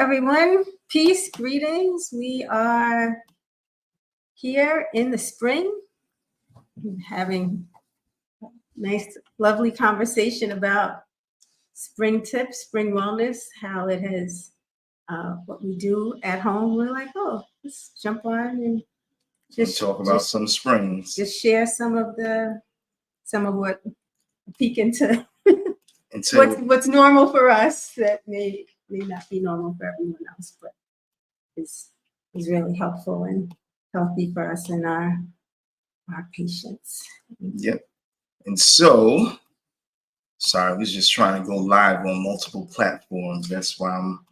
everyone. Peace, greetings. We are here in the spring having a nice, lovely conversation about spring tips, spring wellness, how it has, what we do at home. We're like, oh, let's jump on and just talk about some springs. Just share some of what peek into what's normal for us that may not be normal for everyone else, but is really helpful and healthy for us and our patients. Yep. And so, sorry, I was just trying to go live on multiple platforms. That's why I'm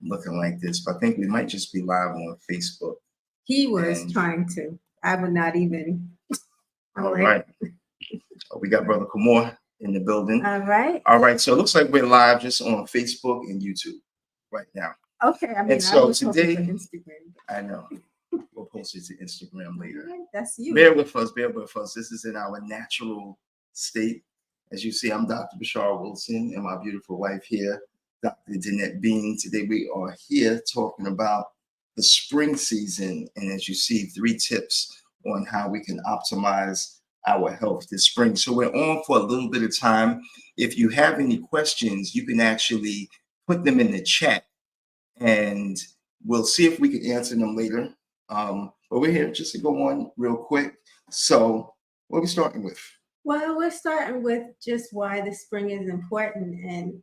looking like this. But I think we might just be live on Facebook. He was trying to. I would not even. All right. We got Brother Kumar in the building. All right. All right. So it looks like we're live just on Facebook and YouTube right now. Okay. I mean, and so today, Instagram. I know. We'll post it to Instagram later. Okay, that's you. Bear with us. This is in our natural state. As you see, I'm Dr. Bashar Wilson and my beautiful wife here, Dr. Danett Bean. Today we are here talking about the spring season. And as you see, 3 tips on how we can optimize our health this spring. So we're on for a little bit of time. If you have any questions, you can actually put them in the chat and we'll see if we can answer them later. But we're here just to go on real quick. So what are we starting with? Well, we're starting with just why the spring is important. And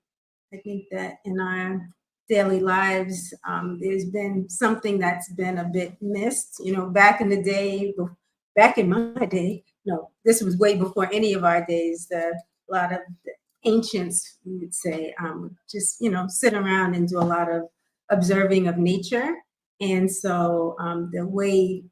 I think that in our daily lives, there's been something that's been a bit missed. You know, back in my day, no, this was way before any of our days. A lot of the ancients, we would say, just, sit around and do a lot of observing of nature. And so the way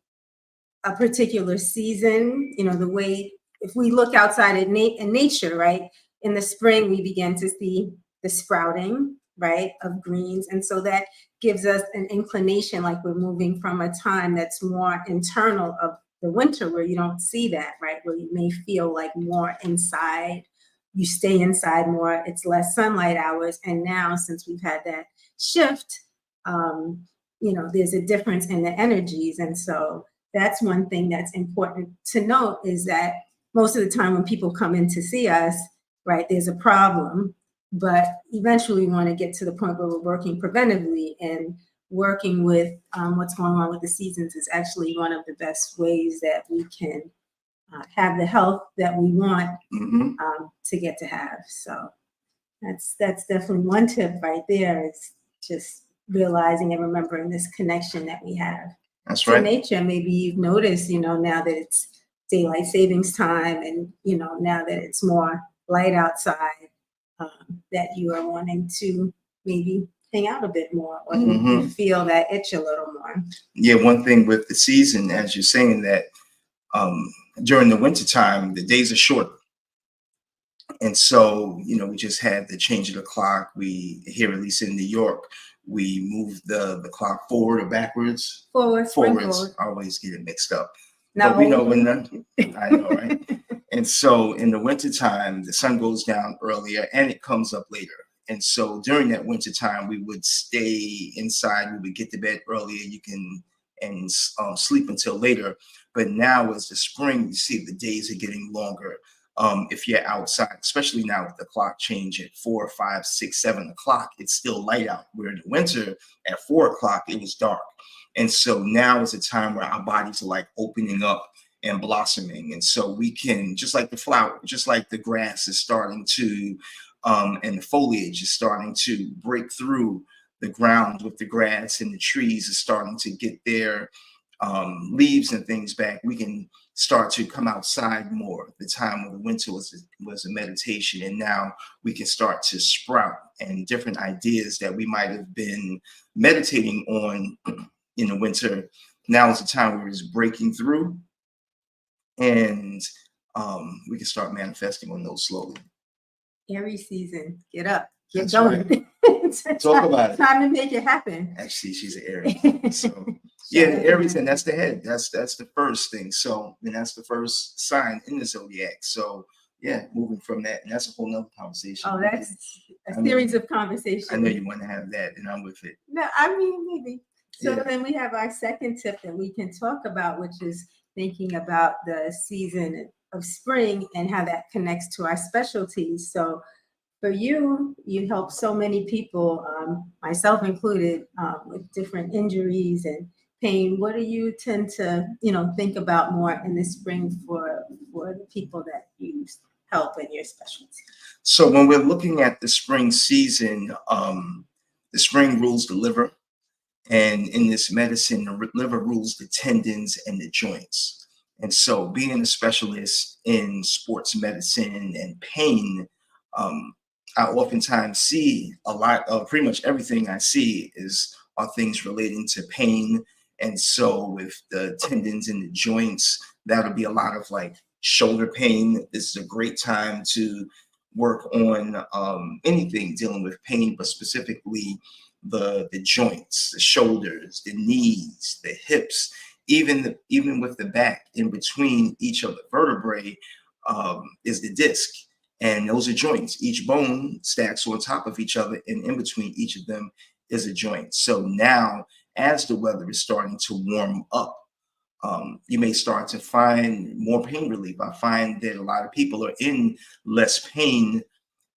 a particular season, the way, if we look outside in nature, right, in the spring, we begin to see the sprouting, right, of greens. And so that gives us an inclination, like we're moving from a time that's more internal of the winter where you don't see that, right, where you may feel like more inside, you stay inside more, it's less sunlight hours. And now, since we've had that shift, there's a difference in the energies. And so that's one thing that's important to note, is that most of the time when people come in to see us, right, there's a problem, but eventually we want to get to the point where we're working preventively, and working with what's going on with the seasons is actually one of the best ways that we can have the health that we want to get to have. So that's definitely one tip right there, is just realizing and remembering this connection that we have. That's right. To nature. Maybe you've noticed, now that it's daylight savings time, and now that it's more light outside, that you are wanting to maybe hang out a bit more, or you feel that itch a little more. Yeah, one thing with the season, as you're saying, that during the wintertime, the days are shorter. And so, we just had the change of the clock. We here, at least in New York, we moved the clock forward or backwards? Forward. I always get it mixed up. No. But we know when I know, right? And so in the wintertime, the sun goes down earlier and it comes up later. And so during that wintertime, we would stay inside. We would get to bed earlier. You can sleep until later. But now, as the spring, you see the days are getting longer. If you're outside, especially now with the clock change at 4, 5, 6, 7 o'clock, it's still light out. Where in the winter at 4 o'clock, it was dark. And so now is a time where our bodies are like opening up and blossoming. And so we can, just like the flower, just like the grass is starting to, and the foliage is starting to break through the ground with the grass, and the trees are starting to get their leaves and things back, we can start to come outside more. The time of the winter was a meditation, and now we can start to sprout, and different ideas that we might have been meditating on in the winter, now is the time where it's breaking through, and we can start manifesting on those slowly. Aries season, get up, get That's going. Right. Talk about it. Time to make it happen. Actually, she's an Aries. So yeah, the Aries, and that's the head. That's the first thing. So, and that's the first sign in the zodiac. So moving from that. And that's a whole nother conversation. Oh, that's a series of conversations. I know you want to have that, and I'm with it. No, I mean, maybe. So Yeah. then we have our second tip that we can talk about, which is thinking about the season of spring and how that connects to our specialties. So for you, you help so many people, myself included, with different injuries and pain. What do you tend to, think about more in the spring for the people that you help in your specialty? So when we're looking at the spring season, the spring rules the liver. And in this medicine, the liver rules the tendons and the joints. And so being a specialist in sports medicine and pain, I oftentimes see a lot of pretty much everything I see are things relating to pain. And so with the tendons and the joints, that'll be a lot of like shoulder pain. This is a great time to work on anything dealing with pain, but specifically the joints, the shoulders, the knees, the hips, even with the back. In between each of the vertebrae is the disc, and those are joints. Each bone stacks on top of each other, and in between each of them is a joint. So now, as the weather is starting to warm up, you may start to find more pain relief. I find that a lot of people are in less pain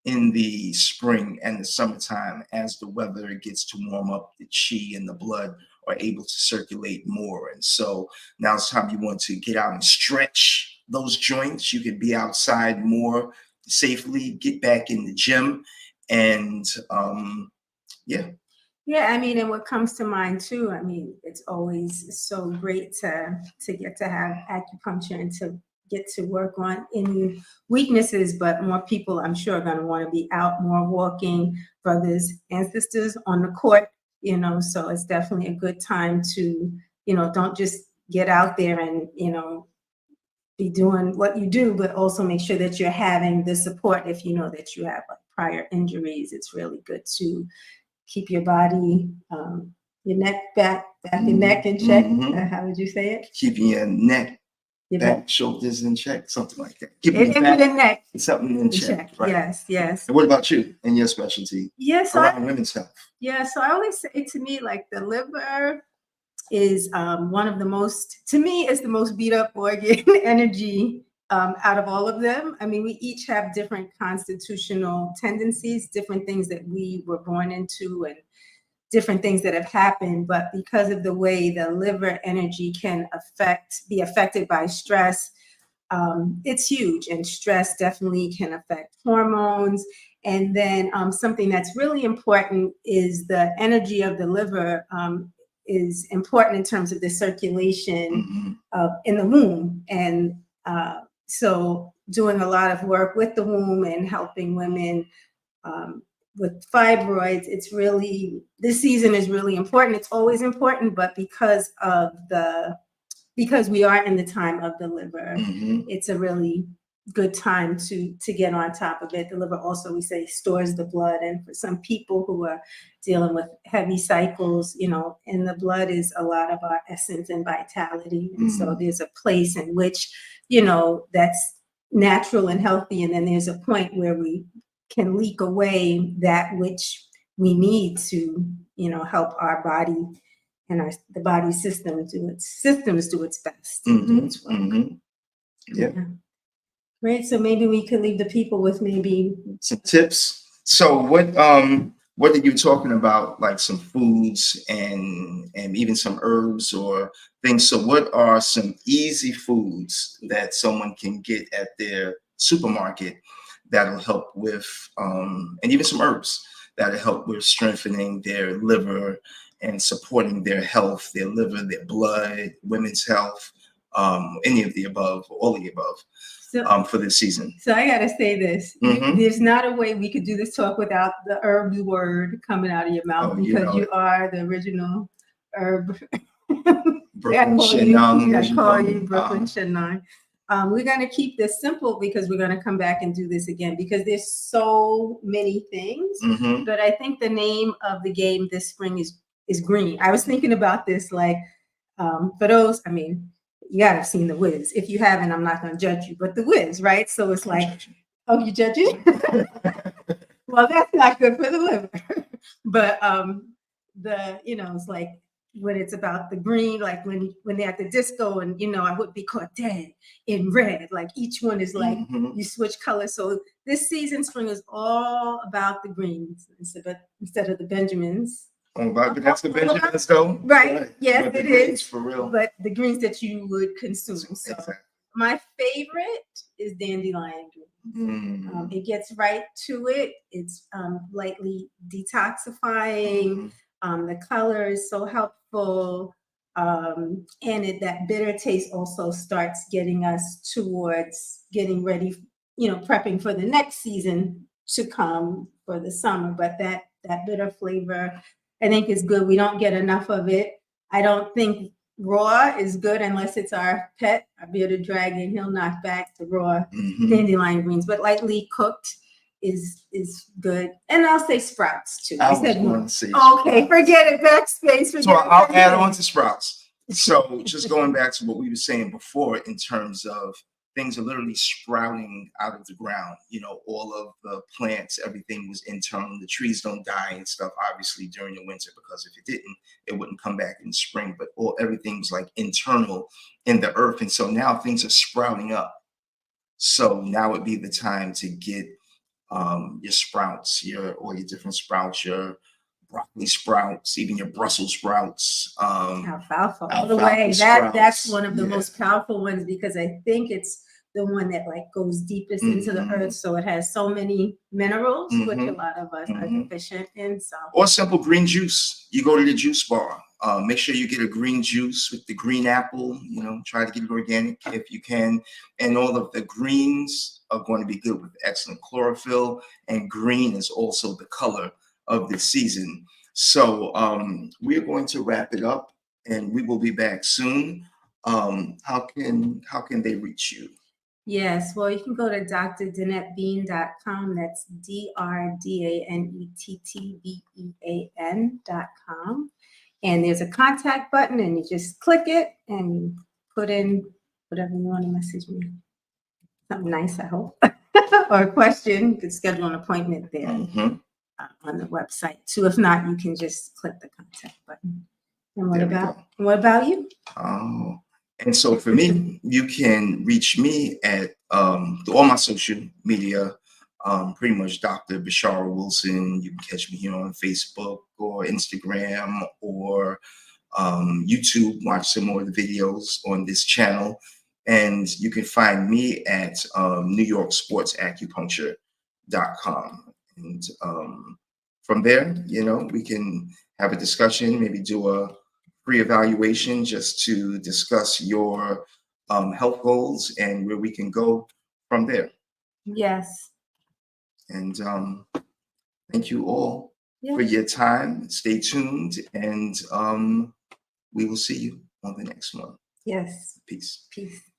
in the spring and the summertime. As the weather gets to warm up, the chi and the blood are able to circulate more. And so now it's time you want to get out and stretch those joints. You can be outside more safely, get back in the gym, and Yeah, I mean, and what comes to mind too, I mean, it's always so great to get to have acupuncture and to get to work on any weaknesses, but more people, I'm sure, are going to want to be out more walking, brothers and sisters on the court, so it's definitely a good time to, don't just get out there and, be doing what you do, but also make sure that you're having the support. If you know that you have like prior injuries, it's really good to keep your body, your neck back your neck in check. How would you say it? Keeping your neck, back, shoulders in check, something like that. Keeping your neck, something in check. Right. Yes. And what about you and your specialty? Yes, around women's health. Yeah, so I always say, to me, like the liver is one of the most, to me, is the most beat up organ energy out of all of them. I mean, we each have different constitutional tendencies, different things that we were born into and different things that have happened. But because of the way the liver energy can be affected by stress, it's huge. And stress definitely can affect hormones. And then something that's really important is the energy of the liver is important in terms of the circulation in the womb. And so doing a lot of work with the womb and helping women with fibroids, this season is really important. It's always important, but because we are in the time of the liver, it's a really good time to get on top of it. The liver also, we say, stores the blood. And for some people who are dealing with heavy cycles, in the blood is a lot of our essence and vitality. And so there's a place in which, that's natural and healthy. And then there's a point where we can leak away that which we need to, help our body and the body system do its best. Do its work. Yeah. Great. So maybe we could leave the people with maybe some tips. So what are you talking about? Like some foods and even some herbs or things. So what are some easy foods that someone can get at their supermarket that'll help with, and even some herbs that'll help with strengthening their liver and supporting their health, their liver, their blood, women's health, any of the above, all of the above, for this season? So I gotta say this, there's not a way we could do this talk without the herbs word coming out of your mouth, because you are the original herb. Brooklyn Shenang. I call you Brooklyn Shenang. We're going to keep this simple because we're going to come back and do this again because there's so many things. But I think the name of the game this spring is green. I was thinking about this, like, for those, I mean, you gotta have seen The Wiz. If you haven't, I'm not gonna judge you, but The Wiz, right? So it's like, oh, you judge it? Well, that's not good for the liver. But it's like when it's about the green, like when they're at the disco and I would be caught dead in red. Like each one is like you switch colors. So this season, spring is all about the greens instead of the Benjamins. But that's the Benjamins, though. Right. Yes, but it greens, is. for real. But the greens that you would consume. So Exactly. my favorite is dandelion green. It gets right to it. It's lightly detoxifying. The color is so helpful. And that bitter taste also starts getting us towards getting ready, prepping for the next season to come for the summer. But that bitter flavor, I think, is good. We don't get enough of it. I don't think raw is good unless it's our pet, our bearded dragon. He'll knock back the raw dandelion greens, but lightly cooked is good. And I'll say sprouts too. I was going to say okay, forget it. Backspace. So I'll add on to sprouts. So just going back to what we were saying before in terms of things are literally sprouting out of the ground. All of the plants, everything was internal. The trees don't die and stuff, obviously, during the winter, because if it didn't, it wouldn't come back in the spring. But everything was like internal in the earth. And so now things are sprouting up. So now would be the time to get your sprouts, your different sprouts, your broccoli sprouts, even your Brussels sprouts, alfalfa all the way. That's one of the most powerful ones, because I think it's the one that like goes deepest into the earth. So it has so many minerals, which a lot of us are deficient in. So, or simple green juice. You go to the juice bar. Make sure you get a green juice with the green apple. Try to get it organic if you can. And all of the greens are going to be good with excellent chlorophyll. And green is also the color of the season. So we're going to wrap it up, and we will be back soon. How can they reach you? Yes, well, you can go to drdanettbean.com. That's DRDANETTBEAN.com. And there's a contact button, and you just click it and you put in whatever you want to message me. Something nice, I hope, or a question. You can schedule an appointment there on the website too. If not, you can just click the contact button. And what about you? And so for me, you can reach me at all my social media, pretty much Dr. Bashara Wilson. You can catch me here on Facebook or Instagram or YouTube. Watch some more of the videos on this channel. And you can find me at NewYorkSportsAcupuncture.com. And from there, we can have a discussion, maybe do a free evaluation just to discuss your health goals and where we can go from there. Yes. And thank you all for your time. Stay tuned, and we will see you on the next one. Yes. Peace. Peace.